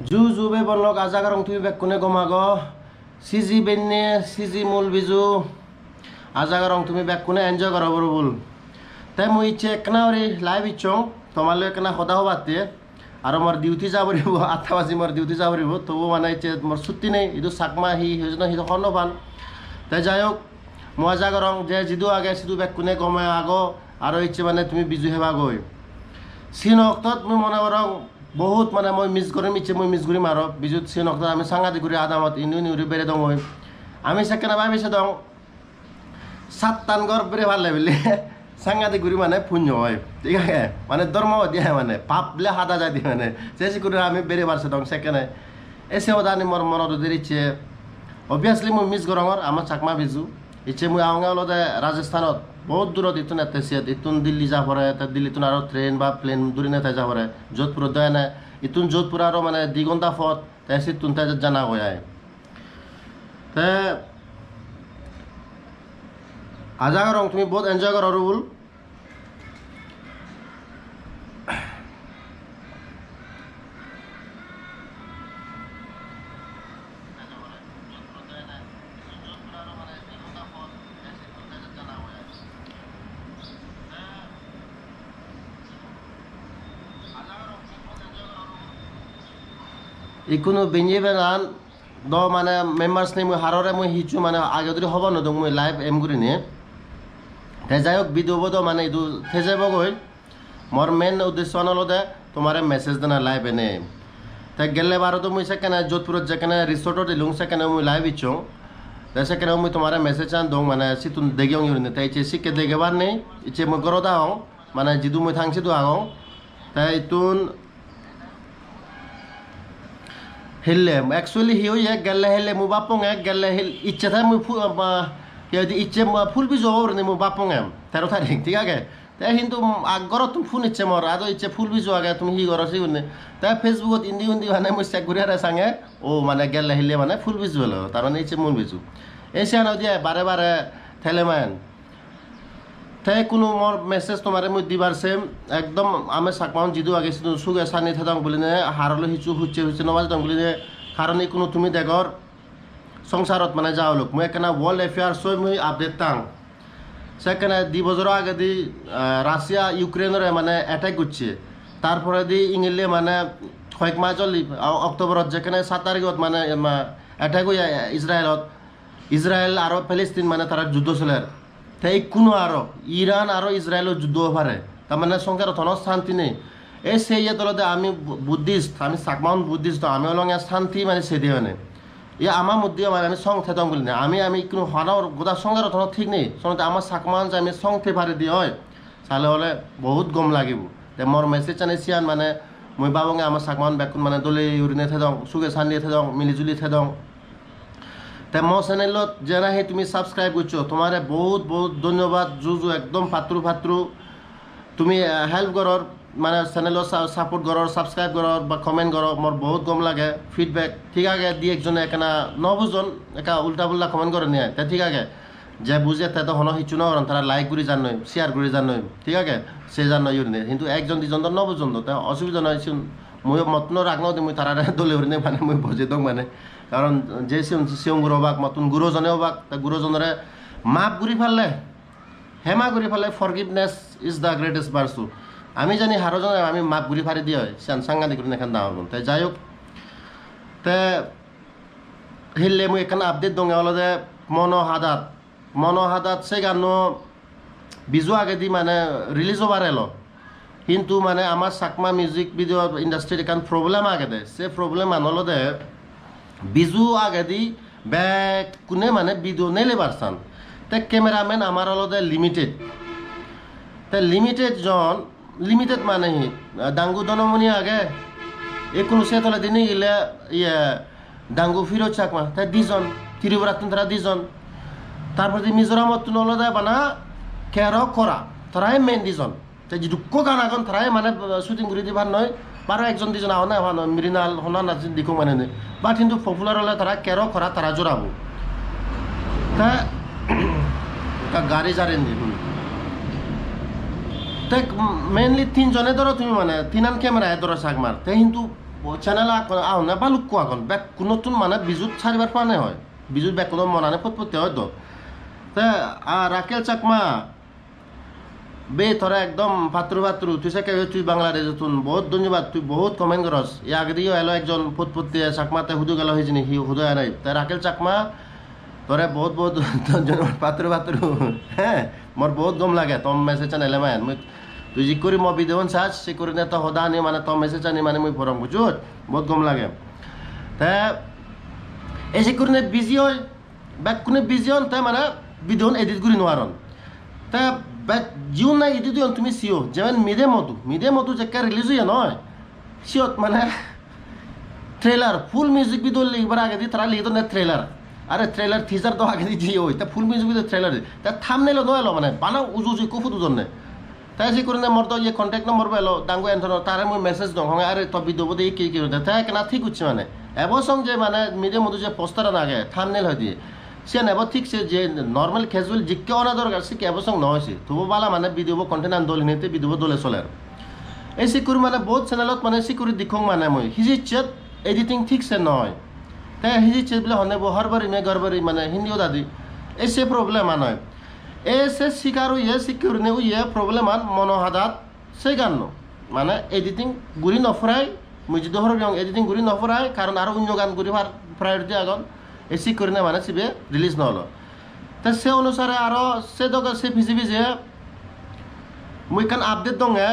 Ju ju be bonlok ajaga rong tui bek kune gomago siji benne siji mul biju ajaga rong tumi bek kune enjoy karo borobul তাই মই ইচ্ছে একনা ওরে live ইচ্ছং তোমালে একনা সদা হবাতে আর মোর duty যাব rib 8টা বাজি মোর duty যাব রিব তবু মানে ইচ্ছে মোর ছুটি নেই ইদু সাকমা হি হেজন হি হন ভাল তাই যাই হোক মজা করং যে জিদু আগে সিদু বেক কোনে গমে আগো আর ইচ্ছে মানে তুমি বিজু হেবা গই সিন অক্তত মই মনে করং বহুত মানে মই মিস করিম ইচ্ছে মই মিস করিম আর বিজুত সিন অক্তত আমি সাংগাদি করি আদামত ইনু নিউরি বেরে দং হই আমি সেকেন্ড ভাবিছে দং 7 টান গর বেরে ভাল লাগলে সাংঘাতিক গুড়ি মানে পুণ্য হয় ঠিক আছে মানে ধর্ম দিয়ে মানে পাপ বলে হাদা যায় দিয়ে মানে চেষ্টা করে আমি বেড়ে পারছি দং সেখানে এসেও জানি মোর মনত ইচ্ছে অবভিয়াসলি মই মিস গরঙর আমার চাকমা বিজু ইচ্ছে মই আওঙে হলতে রাজস্থানত বহুত দূরত ইতুন এতেছিয়াত ইতুন দিল্লি যা পরে দিল্লিতুন আরো ট্রেন বা প্লেন দূরে নেতাই যা পরে যোধপুর দয়া নাই ইতুন যোধপুর আরো মানে 2 ঘন্টা ফত তাই সিতুন তাই জানা হয়ে তে আজাগা রং তুমি বহুত এনজয় করো রুবুল ইকুনো বেঞ্জে বেলান দ মানে মেম্বার্স নেই মই হাররে মই হিচু মানে আগে ধরে হব নদং মই লাইভ এম করি নিয়ে তাই যাই হোক ভিডিও তো মানে এইটো থে যাব গৈ মোর মেন উদ্দেশ্য হলতে তোমার মেসেজ দেনা লাইভ এনে তাই গেলে বারো মই সেখানে যোধপুরত যেখানে রিসোর্টত দিলুং সেখানে মই লাইভ ইচ্ছুং তাই সেখানে মই তোমার মেসেজ আন দং মানে সিতুন দেগিয়ং ইউরিনে তাই ইচ্ছে সিকে দেগেবার নেই ইচ্ছে মই গরদা হং মানে জিদু মই থাংছি তো আগং তাই ইতুন হেললে একচুয়ালি হি হই এক গেলে হেললে মু বাপং এক গেলে হেল ইচ্ছে থাই মুই ইচ্ছে ফুল বি যাব রে মু বাপং এম 13 তারিখ ঠিক আছে তাই কিন্তু আগর তুমি ফোন ইচ্ছে মর আদো ইচ্ছে ফুল বি আগে তুমি হি গরছি উনি তাই ফেসবুকত ইন্দি উন্দি মানে মই চেক ঘুরে সাঙে ও মানে গেলে হেললে মানে ফুল বি হলো তার মানে ইচ্ছে মন বিজু এসে আনো দিয়ে বারে বারে ঠেলেমান তাই কোনো মোর মেসেজ তোমার মই দিবারছে একদম আমি সাকমাউন জিদু আগে সুগে সানি থাদং বলি নে হারলো হিচু হুচ্ছে নবাজ দং বলি নে কারণ কোনো তুমি দেখর সংসারত মানে যাও লোক মই একখানা ওয়ার্ল্ড অ্যাফেয়ার্স মই আপডেট তাং সেখানে 2 বছর আগে দি রাশিয়া ইউক্রেনের মানে অ্যাটাক করছে তারপরে দি ইংলে মানে কয়েক মাস চলি অক্টোবরত যেখানে 7 তারিখত মানে অ্যাটাক হয়ে ইসরায়েল আর প্যালেস্তিন মানে তারা যুদ্ধ চলে তাই কোনো আরো ইরান আর ইসরায়েলের যুদ্ধ পারে তার মানে সংসার থন শান্তি নেই এই সেই তলতে আমি বুদ্ধিস্ট আমি সাকমাউন বুদ্ধিস্ট আমি হলাম শান্তি মানে সে দিয়ে মানে আমার মধ্যে মানে আমি সং থেতাম বলি না আমি কোনো হনার গোটা সংসার থন ঠিক নেই সঙ্গে আমার সাকমান যে আমি সংতে পারি দিয়ে হয় তাহলে হলে বহুত গম লাগিব তে মোর মেসেজ আনিছি মানে মই বাবঙে আমার সাকমান বেকুন মানে দলে উড়িনে থেদং সুগে সান্দি থেদং মিলিজুলি থেদং তাই মো চ্যানেলত যেনাহি তুমি সাবস্ক্রাইব করছো তোমার বহুত বহুত ধন্যবাদ জুজু একদম ফাত্রু তুমি হেল্প করর মানে চ্যানেলত সাপোর্ট করর সাবস্ক্রাইব করর বা কমেন্ট করর মোর বহুত গম লাগে ফিডব্যাক ঠিক আছে দি একজনে একানা নবুজন একা উল্টা পুল্টা কমেন্ট করে নিয়ে তাই ঠিক আছে যে বুঝে তাই তো হন হিচু নয় তারা লাইক করে জান নয় শেয়ার করে জান নয় ঠিক আছে সে জান নয় ইউরিনে কিন্তু একজন দুজন তো নবুজন তো তাই অসুবিধা নয় মই মতন রাখনাও দি মই তারা দলে উড়িনে মানে মই বজে দং মানে কারণ যে সিং গুরবাক মতন গুরুজনে হবাক তা গুরুজনরে মাপ ঘুরি ফেললে হেমা ঘুরি ফেললে forgiveness is the greatest virtue আমি জানি হারজন আমি মাপ ঘুরি ফারি দিয়ে হয় সাংঘাতিক করে এখান দাম তাই যাই হোক তে হিললে মই এখানে আপডেট দং হলে মনোহাদাত সে গান বিজু আগে দি মানে রিলিজ হবার এলো কিন্তু মানে আমার সাকমা মিউজিক ভিডিও ইন্ডাস্ট্রির এখান প্রবলেম আগে দেয় সে প্রবলেম আনলো বিজু আগে দি ব্যাক কোনে মানে ভিডিও নেলে পারছান তাই ক্যামেরাম্যান আমার হলো লিমিটেড তাই লিমিটেড মানে হি ডাঙ্গু দনমনি আগে এ কোনো সে তলে দিনে গেলে ডাঙ্গু ফিরোজ চাকমা তাই 2 জন ত্রিপুরাতুন তারা 2 জন তারপর মিজোরামত নলো দেয় বানা কের করা তারাই মেন 2 জন তাই যদি গান আগন তারাই মানে শুটিং করে দিবার নয় বারো একজন 2 জন আওয়া না মৃণাল হনা নাচ দেখো মানে নেই বাট কিন্তু পপুলার হলে তারা কের করা তারা জোড়াবো তা গাড়ি জারেন দেখুন তাই মেইনলি 3 জনে ধরো তুমি মানে 3 ক্যামেরা ধরো সাকমার তাই কিন্তু চ্যানেল আহনে বালুক এখন ব্যাক নতুন মানে বিজুত চারিবার পানে হয় বিজুত ব্যাক কোনো মনানে ফুটফুটতে হয়তো তা আর রাকেল চাকমা বে তোরা একদম পাত্রু পাত্রু তুই সে তুই বাংলাদেশ তুই বহুত ধন্যবাদ তুই বহুত কমেন্ট করস ই আগে দিয়েও এলো একজন ফুটফুটতে চাকমাতে হুদু গেল হয়েছে হি হুদু নাই তাই রাকেল চাকমা তোরে বহুত বহুত ধন্যবাদ পাত্রু পাত্রু হ্যাঁ মোর বহুত গম লাগে তোম মেসেজ আনে মান মুই তুই যি করি মই ভিডিও চার্জ সে করি না তো সদা আনি মানে তোম মেসেজ আনি মানে মুই পড়ম বুঝুত বহুত গম লাগে তা এই যে করে বিজি হয় বা কোনো বিজি হন তাই মানে ভিডিও এডিট করি নোয়ারন তা জিও নাই এডিট হন তুমি সিও যেমন মিদে মতো যে রিলিজ হইয়া নয় সিওত মানে ট্রেলার ফুল মিউজিক ভিডিও লিখবার আগে দিয়ে তারা লিখতো না ট্রেলার আরে ট্রেলার টিজার তো আগে দিয়ে ওই তা ফুল মিউজিক ভিডিও ট্রেলার তা থাম নেলো নয় মানে বানাও উজু কফু দুজন নে তাই সে করে মোর তো ইয়ে কন্ট্যাক্ট নম্বর পেলো ডাঙ্গু এনথন তারে মই মেসেজ দং আরে তো ভিডিও বোধ কি তাই কেনা ঠিক হচ্ছে মানে এবছং যে মানে মিডিয়ার মধ্যে যে পোস্টার আগে থামনেল হয় দিয়ে সে নেব ঠিক সে যে নর্মাল ক্যাজুয়াল জিকে অনা দরকার সে এবছং নহয়েছে তবু বালা মানে ভিডিও কন্টেন্ট আন দল হিনেতে ভিডিও দলে চলে আর এই সিকুরি মানে বহুত চ্যানেলত মানে সিকুরি দিখং মানে মই হিজিচেত এডিটিং ঠিক সে নয় তাই হিজিচেত বলে হনে হরবারি মে গরবারি মানে হিন্দিও দাদি এই সে প্রবলেম আনয় এসে শিকার ইয়ে সিকিউরি নে ইয়ে প্রবলেম আন মনোহাদাত সেই গান মানে এডিটিং গুড়ি নফরাই মুই যদি হরবি এডিটিং গুড়ি নফরাই কারণ আরো অন্য গান গুড়ি ভার প্রায়োরিটি আগন এই সিকিউরি নে মানে সিবে রিলিজ নহলো তা সে অনুসারে আরো সে দোকান সে ভিজে মুই কান আপডেট দঙে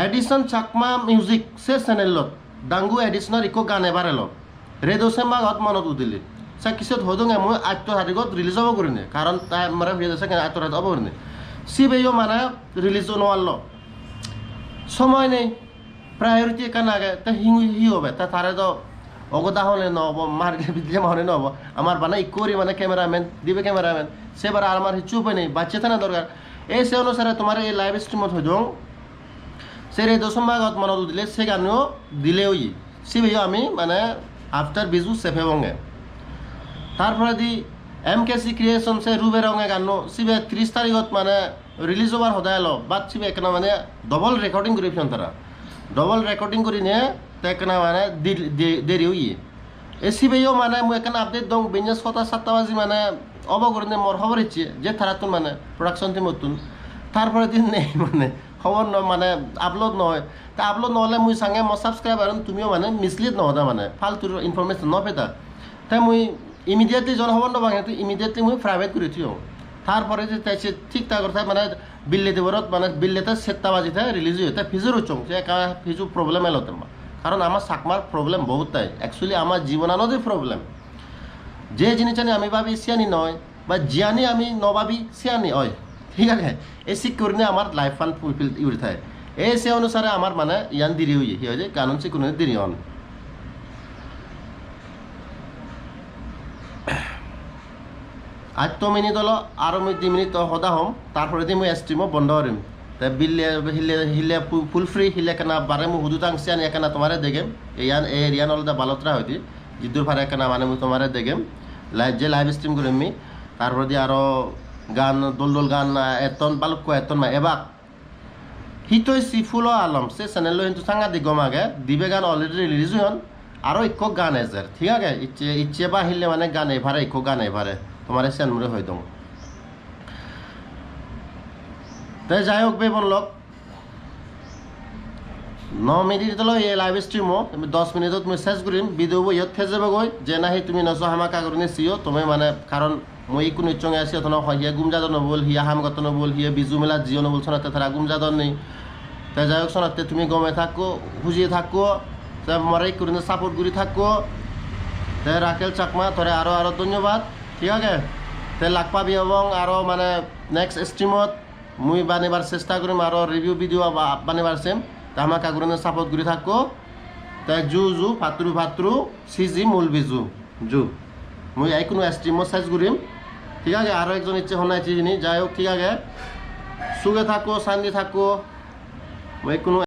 এডিশন চাকমা মিউজিক সে চ্যানেলত ডাঙ্গু এডিশনৰ ইকো গান এবাৰ এলো ৰেডিঅ' চেম্বাগত মনত উদিলি সে কিছত হদঙে মই 8 তাৰিখত ৰিলিজ হ'ব কৰিনে কাৰণ তাই মাৰা ভিডিঅ' আছে 8 তাৰিখত হ'ব কৰিনে সিবেও মানে রিলিজ নহল সময় নেই প্রায়োরিটি কান আগে তা হি হবে তা তারে তো অগদা হলে নহব মার্কেট দিলে মনে নহব আমার বানা ইকোরি মানে ক্যামেরাম্যান দিবে ক্যামেরাম্যান সেবার আর আমার হিচু উপায় নেই বাচ্চা থানা দরকার এই সে অনুসারে তোমার এই লাইভ স্ট্রিমত হয়ে যাও সে রেডিও সম্ভাগত মনত দিলে সে গানও দিলেও সিবেও আমি মানে আফটার বিজু সেফে বঙ্গে তারপরে দি MKC ক্রিয়েশন সে রুবে রঙে গানো সিবে 30 তারিখত মানে রিলিজ হবার হদায় এলো বাদ সিবে একনা মানে ডবল রেকর্ডিং করি তারা ডবল রেকর্ডিং করি নিয়ে তো একনা মানে দেরিও এ সিবেও মানে মই একনা আপডেট দং বেঞ্জে 6টা-7টা বাজি মানে অবগর নে মোর খবর ইচ্ছে যে তারাতুন মানে প্রোডাকশন টিম মতুন তারপরে দিন নেই মানে খবর মানে আপলোড নয় তা আপলোড নহলে মুই সাঙ্গে মো সাবস্ক্রাইবার তুমিও মানে মিসলিড নহদা মানে ফালতুর ইনফরমেশন নপেতা তাই মুই ইমিডিয়েটলি জনখবর নবাঙে তো ইমিডিয়েটলি মুই প্রাইভেট করে থিও তারপরে যে তাইছে ঠিক তা কথা মানে বিল্লে দেবরত মানে বিল্লেতে 7টা বাজিতে রিলিজ হয়ে তাই ফিজুর উচং যে ফিজু প্রবলেম এলো তোমা কারণ আমার সাকমার প্রবলেম বহুত তাই অ্যাকচুয়ালি আমার জীবনানদই প্রবলেম যে জিনিস জানি আমি ভাবি সিয়ানি নয় বা জিয়ানি আমি নভাবি সিয়ানি হয় ঠিক আছে এই সিকিউরিটি আমার লাইফ ফান ফুলফিল ইউরি থাকে এই সে অনুসারে আমার মানে ইয়ান দেরি হয়ে কি হয় যে কারণ সিকিউরিটি দেরি হন আজ তো মিনিট হলো আরো 2 মিনিট হদা হম তারপরে দিয়ে মুই স্ট্রিমও বন্ধ করিম তাই বিল্লে হিলে ফুল ফ্রি হিলে কেনা বারে মু হুদুতাং সিয়ান একানা তোমারে দেখেম ইয়ান এরিয়ান অলদা বালতরা হইতি জিদ্দুর ফারে একানা মানে মু তোমারে দেখেম লাইভ স্ট্রিম করিম মি তারপরে দিয়ে আরো গান দোল গান এতন বালুক এতন মা এবাক হিতই সিফুলো আলম সে চ্যানেল কিন্তু সাঙ্গা দিগম আগে দিবে গান অলরেডি রিলিজ হন আরো ইকো গান এজার ঠিক আছে ইচ্ছে বা হিলে মানে গান এভারে ইকো গান এভারে তোমার চ্যানেল হয়ে দম তাই যাই হোক বেবন লোক 9 মিনিট হলো এই লাইভ স্ট্রিমও 10 মিনিটত মই শেষ করিম ভিডিও ইয়ত ফেজ যাব গই যে নাহি তুমি নস হামা কাগরনে সিও তুমি মানে কারণ মই কোনো চঙে আসি অথন হিয়া গুমজাদন বল হিয়া হাম গতন বল হিয়া বিজু মেলা জিও নবল সনাতে তারা গুমজাদন নেই তাই যাই হোক সনাতে তুমি গমে থাকো হুজিয়ে থাকো তাই মরাই করে সাপোর্ট করি থাকো তাই রাকেল চাকমা তোরে আরো ধন্যবাদ ঠিক আছে তাই লাগ পাবি এবং আরো মানে নেক্সট স্ট্রিমত মুই বানিবার চেষ্টা করিম আরো রিভিউ ভিডিও বানিবার সেম তা আমাকে আগুনে সাপোর্ট করে থাকো তাই জু ভাত্রু সিজি মূল বিজু জু মুই এই কোনো স্ট্রিমত সাইজ করিম ঠিক আছে আরো একজন ইচ্ছে হনাইছি যাই হোক ঠিক আছে সুখে থাকো শান্তি থাকো মুই কোনো